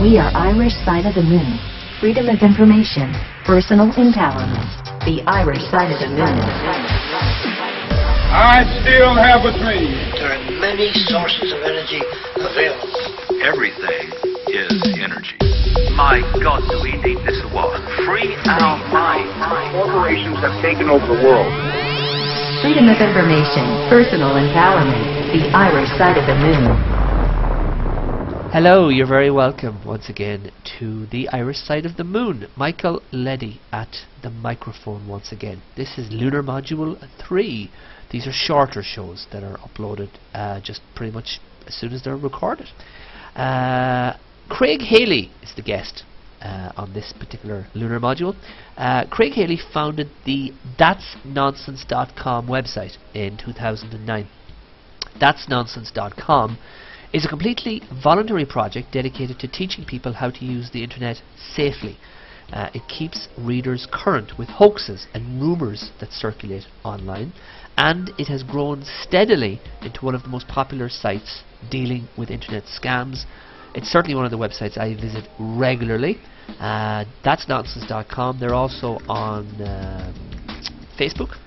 We are Irish side of the moon. Freedom of information, personal empowerment. The Irish side of the moon. I still have a dream. There are many sources of energy available. Everything is energy. My God, do we need this or what? Free our mind. Corporations have taken over the world. Freedom of information, personal empowerment. The Irish side of the moon. Hello, you're very welcome once again to the Irish side of the moon. Michael Leddy at the microphone once again. This is Lunar Module 3. These are shorter shows that are uploaded just pretty much as soon as they're recorded. Craig Haley is the guest on this particular Lunar Module. Craig Haley founded the thatsnonsense.com website in 2009. Thatsnonsense.com is a completely voluntary project dedicated to teaching people how to use the internet safely. It keeps readers current with hoaxes and rumours that circulate online, and it has grown steadily into one of the most popular sites dealing with internet scams. It's certainly one of the websites I visit regularly. Thatsnonsense.com. They're also on Facebook.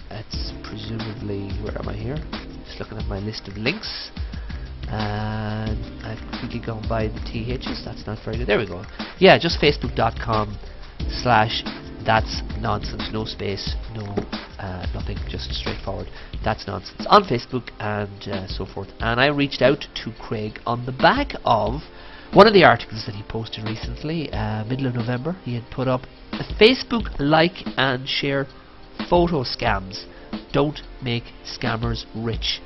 It's presumably, where am I here? Just looking at my list of links, and I've quickly gone by the THs. That's not very good. There we go. Yeah, just facebook.com/thatsnonsense. No space, no nothing, just straightforward. That's Nonsense on Facebook and so forth. And I reached out to Craig on the back of one of the articles that he posted recently, middle of November. He had put up a Facebook like and share photo scams. Don't make scammers rich.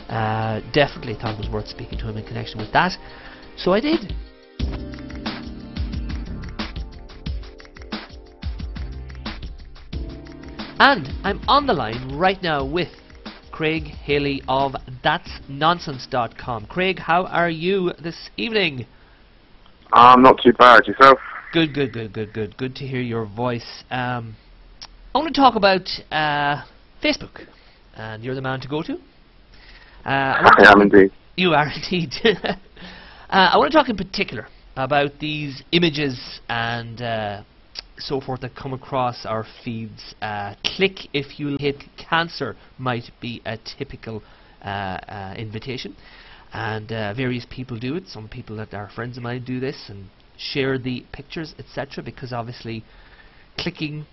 Definitely thought it was worth speaking to him in connection with that, so I did. And I'm on the line right now with Craig Haley of thatsnonsense.com. Craig, how are you this evening? Not too bad. Yourself? Good. Good to hear your voice. I want to talk about Facebook, and you're the man to go to. I am indeed. You are indeed. I want to talk in particular about these images and so forth that come across our feeds. Click if you hit cancer might be a typical invitation, and various people do it. Some people that are friends of mine do this and share the pictures, etc., because obviously clicking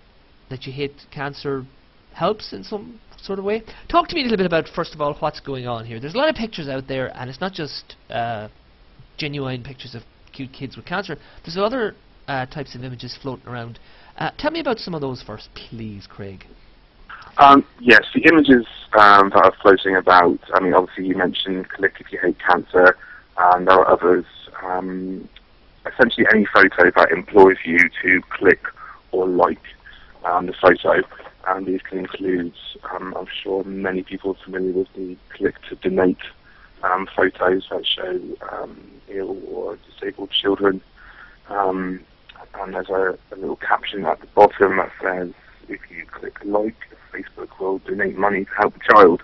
that you hit cancer helps in some sort of way. Talk to me a little bit about, first of all, what's going on here. There's a lot of pictures out there, and it's not just genuine pictures of cute kids with cancer. There's other types of images floating around. Tell me about some of those first, please, Craig. Yes, the images that are floating about, I mean, obviously you mentioned click if you hate cancer, and there are others. Essentially any photo that employs you to click or like the photo. And these can include, I'm sure many people are familiar with the click to donate photos that show ill or disabled children. And there's a little caption at the bottom that says, if you click like, Facebook will donate money to help the child,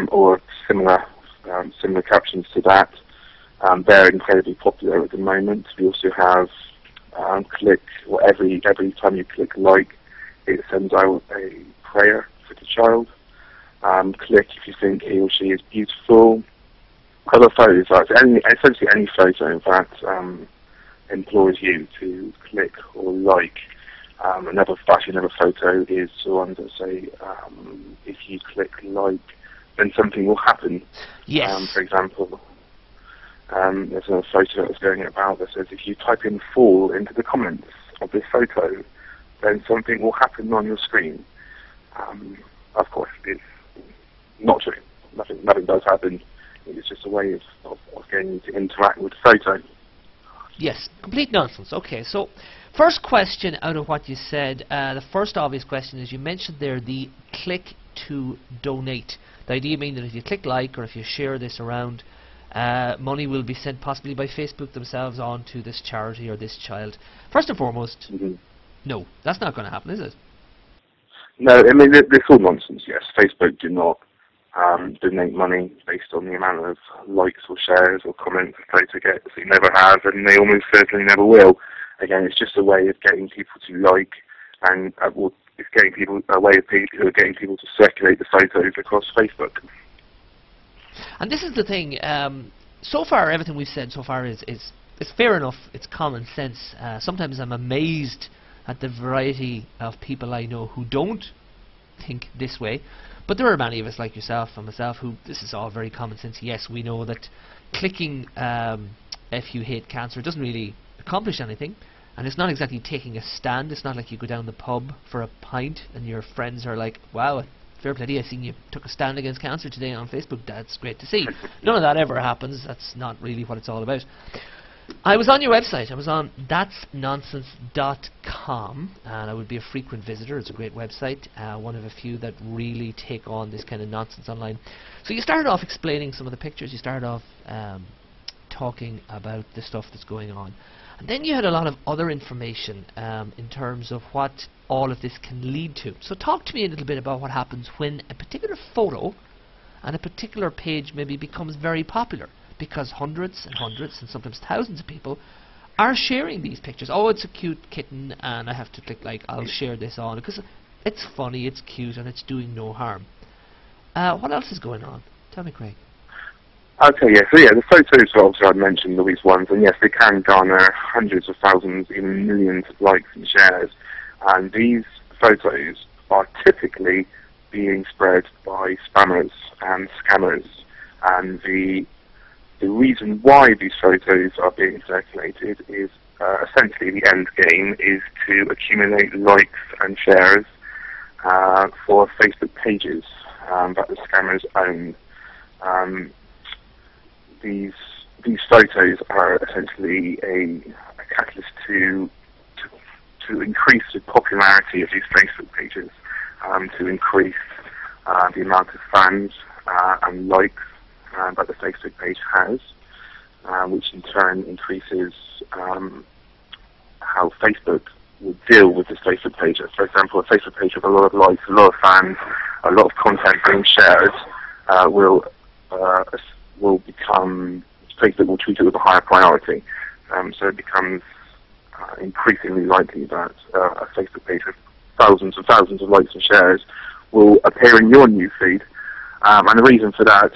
or similar captions to that. They're incredibly popular at the moment. We also have click, or every time you click like, it sends out a prayer for the child. Click if you think he or she is beautiful. Other photos, essentially any photo that employs you to click or like. Another photo is one that say, if you click like, then something will happen. Yes. For example, there's a photo that's going about that says, if you type in fall into the comments of this photo, then something will happen on your screen. Of course, it's not true. Nothing does happen. It's just a way of getting you to interact with the photo. Yes, complete nonsense. Okay, so first question out of what you said, the first obvious question is, you mentioned there the click to donate. The idea being that if you click like or if you share this around, money will be sent possibly by Facebook themselves on to this charity or this child. First and foremost, no, that's not going to happen, is it? No, I mean, it's all nonsense, yes. Facebook do not donate money based on the amount of likes or shares or comments a photo gets. They never have, and they almost certainly never will. Again, it's just a way of getting people to like, and it's getting people getting people to circulate the photos across Facebook. And this is the thing. So far, everything we've said so far is fair enough. It's common sense. Sometimes I'm amazed at the variety of people I know who don't think this way. But there are many of us like yourself and myself who this is all very common sense. Yes, we know that clicking if you hate cancer doesn't really accomplish anything, and it's not exactly taking a stand. It's not like you go down the pub for a pint and your friends are like, wow, fair play to you, I seen you took a stand against cancer today on Facebook. That's great to see. None of that ever happens. That's not really what it's all about. I was on your website. I was on that'snonsense.com, and I would be a frequent visitor. It's a great website, one of a few that really take on this kind of nonsense online. So you started off explaining some of the pictures. You started off talking about the stuff that's going on. And then you had a lot of other information in terms of what all of this can lead to. So talk to me a little bit about what happens when a particular photo and a particular page maybe becomes very popular, because hundreds and hundreds and sometimes thousands of people are sharing these pictures. Oh, it's a cute kitten and I have to click like, I'll share this on, because it's funny, it's cute, and it's doing no harm. What else is going on? Tell me, Craig. Okay, yeah, so the photos, obviously I mentioned all these ones, and yes, they can garner hundreds of thousands, even millions of likes and shares, and these photos are typically being spread by spammers and scammers, and the reason why these photos are being circulated is essentially the end game is to accumulate likes and shares for Facebook pages that the scammers own. These photos are essentially a catalyst to increase the popularity of these Facebook pages, to increase the amount of fans and likes that the Facebook page has, which in turn increases how Facebook will deal with this Facebook page. For example, a Facebook page with a lot of likes, a lot of fans, a lot of content being shared will become, Facebook will treat it with a higher priority. So it becomes increasingly likely that a Facebook page with thousands and thousands of likes and shares will appear in your newsfeed. And the reason for that,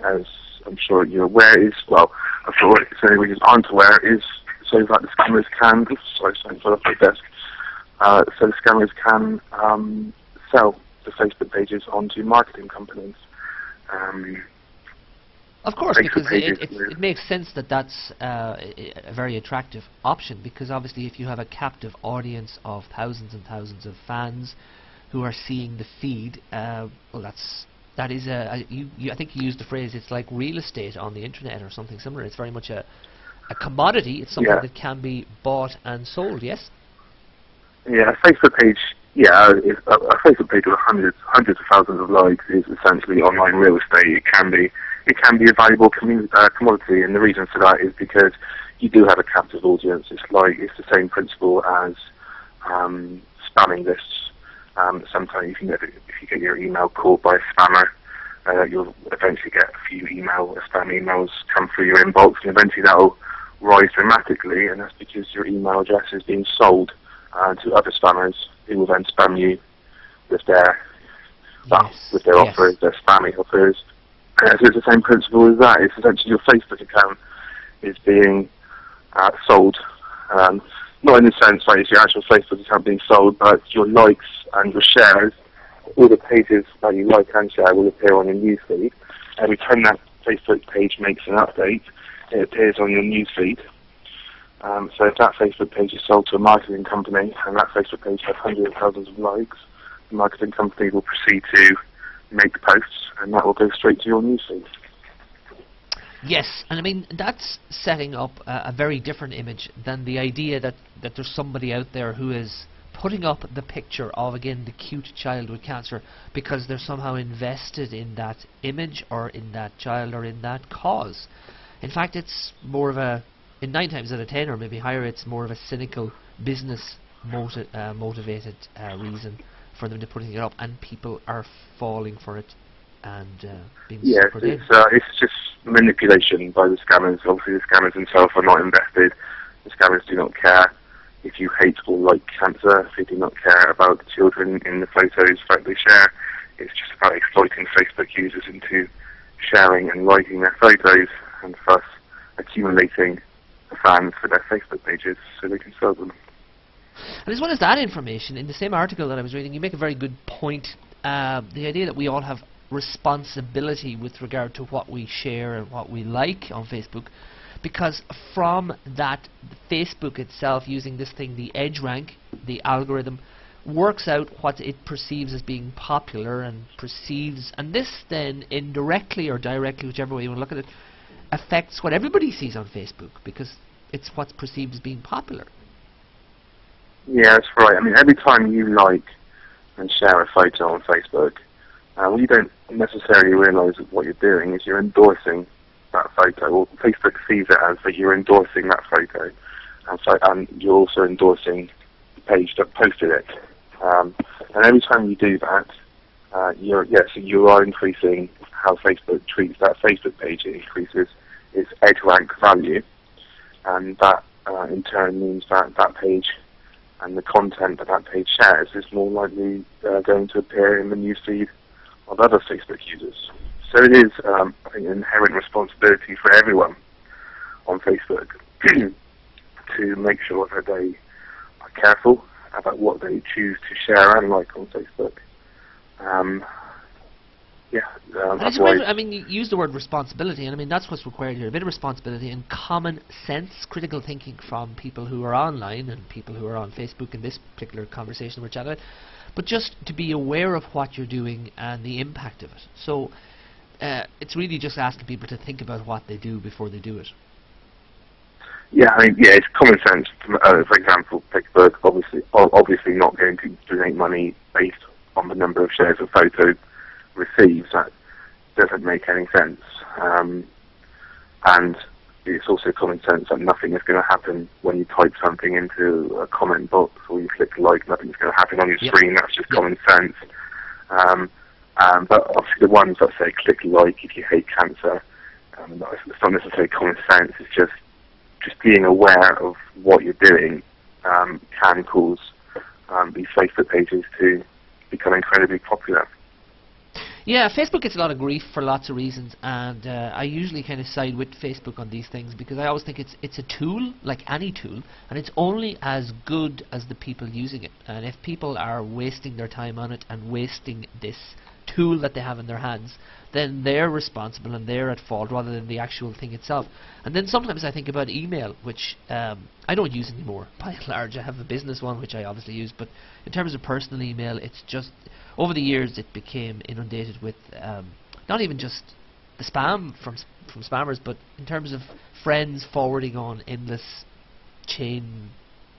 as I'm sure you're aware, is, well, I'm sure the only reason aren't aware, is so that the scammers can, sorry, something fell off my desk, so the scammers can sell the Facebook pages onto marketing companies. Of course, because it makes sense that that's a very attractive option, because obviously if you have a captive audience of thousands and thousands of fans who are seeing the feed, well, that is I think you used the phrase, it's like real estate on the internet or something similar. It's very much a commodity. It's something that can be bought and sold. Yes. Yeah, a Facebook page. Yeah, a Facebook page with hundreds of thousands of likes is essentially online real estate. It can be a valuable commodity, and the reason for that is because you do have a captive audience. It's the same principle as spamming lists. Sometimes if you get your email called by a spammer, you'll eventually get a few spam emails come through your inbox, and eventually that will rise dramatically, and that's because your email address is being sold to other spammers who will then spam you with their offers, their spammy offers. So it's the same principle as that. It's essentially your Facebook account is being sold. Not in the sense like it's your actual Facebook account being sold, but your likes and your shares, all the pages that you like and share will appear on your newsfeed. Every time that Facebook page makes an update, it appears on your newsfeed. So if that Facebook page is sold to a marketing company and that Facebook page has hundreds of thousands of likes, the marketing company will proceed to make posts, and that will go straight to your newsfeed. Yes, and I mean that's setting up a very different image than the idea that there's somebody out there who is putting up the picture of, again, the cute child with cancer because they're somehow invested in that image or in that child or in that cause. In fact, it's more of a, in 9 times out of 10 or maybe higher, it's more of a cynical business motivated reason for them to put it up, and people are falling for it and being Yes, suckered in. it's just manipulation by the scammers. Obviously, the scammers themselves are not invested. The scammers do not care if you hate or like cancer. They do not care about the children in the photos that they share. It's just about exploiting Facebook users into sharing and liking their photos, and thus accumulating fans for their Facebook pages so they can sell them. And as well as that information, in the same article that I was reading, you make a very good point. The idea that we all have responsibility with regard to what we share and what we like on Facebook, because from that, Facebook itself, using this thing, the EdgeRank, the algorithm, works out what it perceives as being popular and perceives, and this then indirectly or directly, whichever way you want to look at it, affects what everybody sees on Facebook, because it's what's perceived as being popular. Yeah, that's right. I mean, every time you like and share a photo on Facebook, what you don't necessarily realise that what you're doing is you're endorsing that photo, or Facebook sees it as that you're endorsing that photo, and you're also endorsing the page that posted it. And every time you do that, so you are increasing how Facebook treats that Facebook page. It increases its EdgeRank value, and that in turn means that that page and the content that that page shares is more likely going to appear in the newsfeed of other Facebook users. So it is, I think, an inherent responsibility for everyone on Facebook to make sure that they are careful about what they choose to share and like on Facebook. And it's really, I mean, you use the word responsibility, and I mean that's what's required here: a bit of responsibility and common sense, critical thinking from people who are online and people who are on Facebook in this particular conversation we're chatting about. But just to be aware of what you're doing and the impact of it. So it's really just asking people to think about what they do before they do it. Yeah, I mean, it's common sense. For example, Facebook obviously not going to donate money based on the number of shares of photos received. That doesn't make any sense. And it's also common sense that nothing is going to happen when you type something into a comment box or you click like. Nothing's going to happen on your screen. That's just common sense. But obviously the ones that say click like if you hate cancer, it's not necessarily common sense. It's just being aware of what you're doing can cause these Facebook pages to become incredibly popular. Yeah, Facebook gets a lot of grief for lots of reasons, and I usually kind of side with Facebook on these things because I always think it's a tool, like any tool, and it's only as good as the people using it. And if people are wasting their time on it and wasting this tool that they have in their hands, then they're responsible and they're at fault rather than the actual thing itself. And then sometimes I think about email, which I don't use anymore by and large. I have a business one which I obviously use, but in terms of personal email, it's just over the years it became inundated with not even just the spam from spammers, but in terms of friends forwarding on endless chain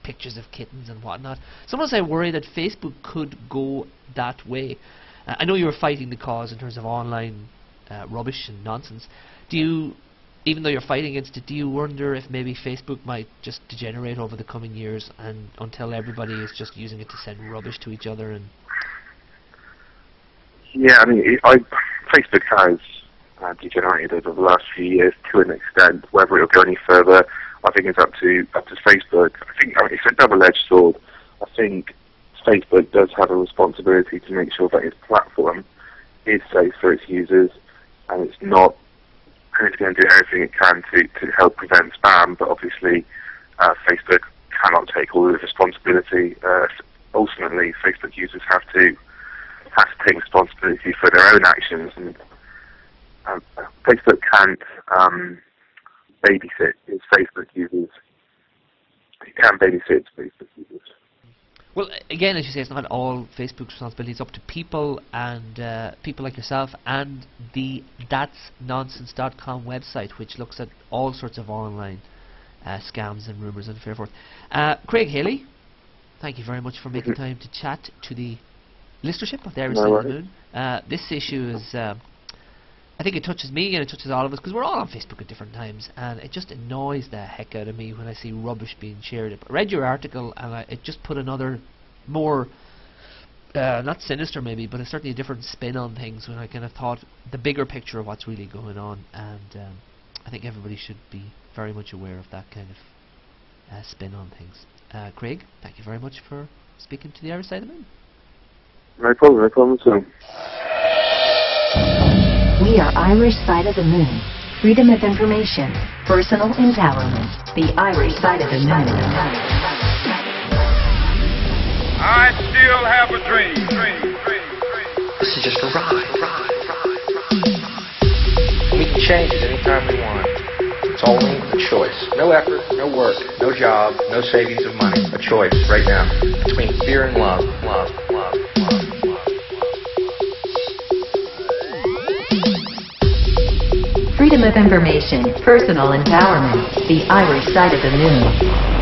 pictures of kittens and whatnot. Sometimes I worry that Facebook could go that way. I know you were fighting the cause in terms of online rubbish and nonsense. Do you, even though you're fighting against it, do you wonder if maybe Facebook might just degenerate over the coming years and until everybody is just using it to send rubbish to each other? And yeah, I mean, Facebook has degenerated over the last few years to an extent. Whether it'll go any further, I think it's up to Facebook. I think it's a double-edged sword. I think Facebook does have a responsibility to make sure that its platform is safe for its users, and it's not, and it's going to do everything it can to help prevent spam. But obviously, Facebook cannot take all of the responsibility. Ultimately, Facebook users have to take responsibility for their own actions, and Facebook can't babysit its Facebook users. It can babysit its Facebook users. well, again, as you say, it's not all Facebook's responsibility. It's up to people and people like yourself and the thatsnonsense.com website, which looks at all sorts of online scams and rumours and so forth. Craig Haley, thank you very much for making time to chat to the listenership of the Irish Side of the Moon. This issue is, I think it touches me and it touches all of us because we're all on Facebook at different times, and it just annoys the heck out of me when I see rubbish being shared. I read your article and it just put another more not sinister maybe, but it's certainly a different spin on things when I kind of thought the bigger picture of what's really going on, and I think everybody should be very much aware of that kind of spin on things. Craig, thank you very much for speaking to the Irish Side of the Moon. No problem at all. We are Irish Side of the Moon. Freedom of information, personal empowerment. The Irish Side of the Moon. I still have a dream. This is just a ride. We can change it anytime we want. It's only a choice. No effort, no work, no job, no savings of money. A choice right now between fear and love. Freedom of information, personal empowerment. The Irish Side of the Moon.